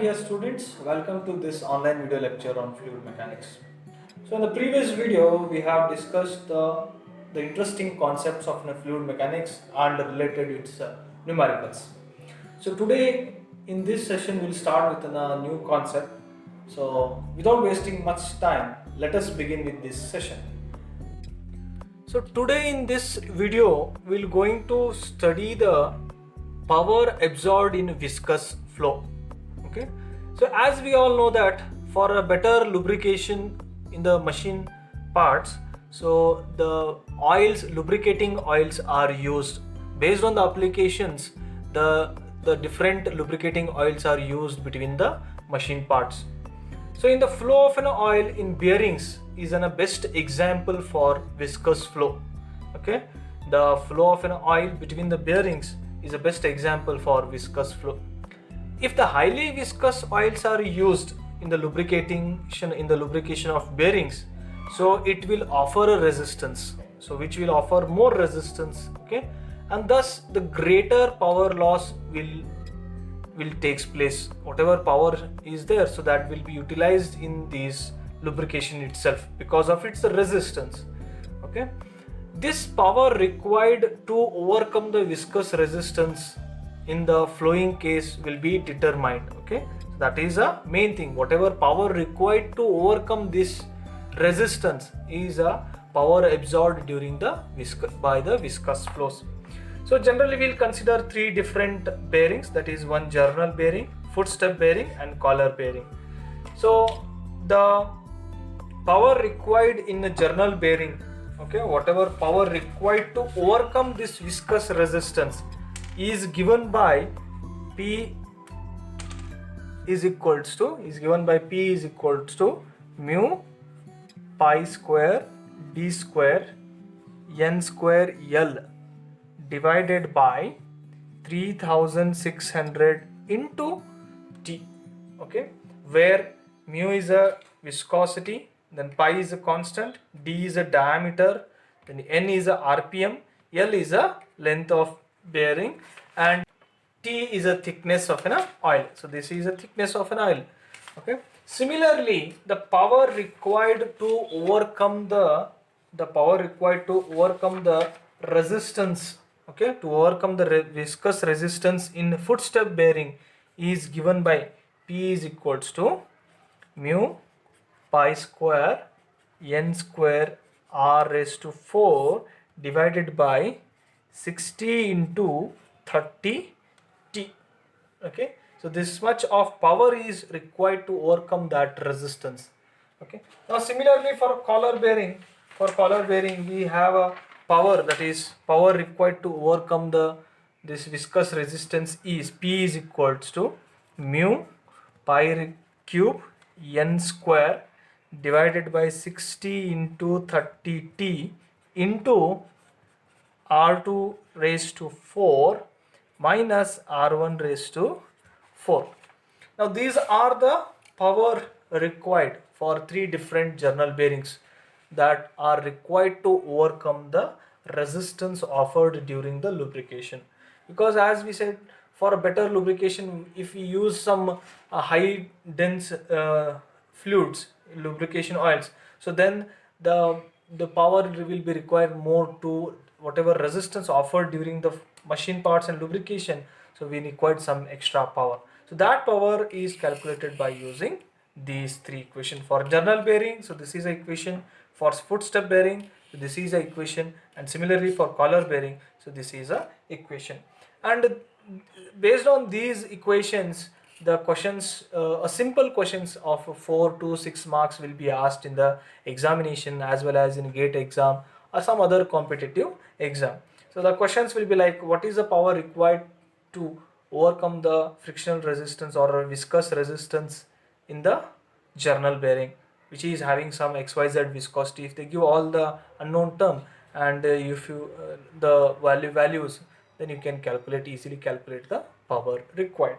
dear students, welcome to this online video lecture on fluid mechanics. So in the previous video we have discussed the interesting concepts of fluid mechanics and related its numericals. So today in this session we'll start with a new concept. So without wasting much time, let us begin with this session. So today in this video we're going to study the power absorbed in viscous flow. Okay, so as we all know that for a better lubrication in the machine parts, so the lubricating oils are used based on the applications. The different lubricating oils are used between the machine parts. So in the flow of an oil in bearings is a best example for viscous flow. Okay, the flow of an oil between the bearings is a best example for viscous flow. If the highly viscous oils are used in the lubrication of bearings, so it will offer a resistance, so which will offer more resistance. Okay, and thus the greater power loss will takes place. Whatever power is there, so that will be utilized in this lubrication itself because of its resistance. Okay, this power required to overcome the viscous resistance in the flowing case will be determined. Okay, so that is a main thing. Whatever power required to overcome this resistance is a power absorbed during the viscous flows. So generally we'll consider three different bearings, that is one journal bearing, footstep bearing and collar bearing. So the power required in a journal bearing, okay, whatever power required to overcome this viscous resistance is given by P is equals to mu pi square d square n square L divided by 3600 into T. Okay, where mu is a viscosity, then pi is a constant, d is a diameter, then n is a rpm, L is a length of bearing, and T is a thickness of an oil. So this is a thickness of an oil. Okay, similarly the power required to overcome the resistance, okay, to overcome the viscous resistance in footstep bearing is given by P is equals to mu pi square n square r raised to 4 divided by 60 into 30 T. Okay, so this much of power is required to overcome that resistance. Okay, now similarly for collar bearing, we have a power, that is power required to overcome this viscous resistance is P is equals to mu pi cube n square divided by 60 into 30 T into R2 raised to 4 minus R1 raised to 4. Now these are the power required for three different journal bearings that are required to overcome the resistance offered during the lubrication. Because as we said, for a better lubrication, if we use some high dense fluids, lubrication oils, so then the power will be required more to whatever resistance offered during the machine parts and lubrication, so we required some extra power. So that power is calculated by using these three equations. For journal bearing, so this is a equation. For footstep bearing, so this is a equation, and similarly for collar bearing, so this is a equation. And based on these equations, the questions, a simple questions of 4 to 6 marks will be asked in the examination as well as in GATE exam or some other competitive exam. So the questions will be like, what is the power required to overcome the frictional resistance or viscous resistance in the journal bearing, which is having some XYZ viscosity. If they give all the unknown term and if you the values, then you can easily calculate the power required.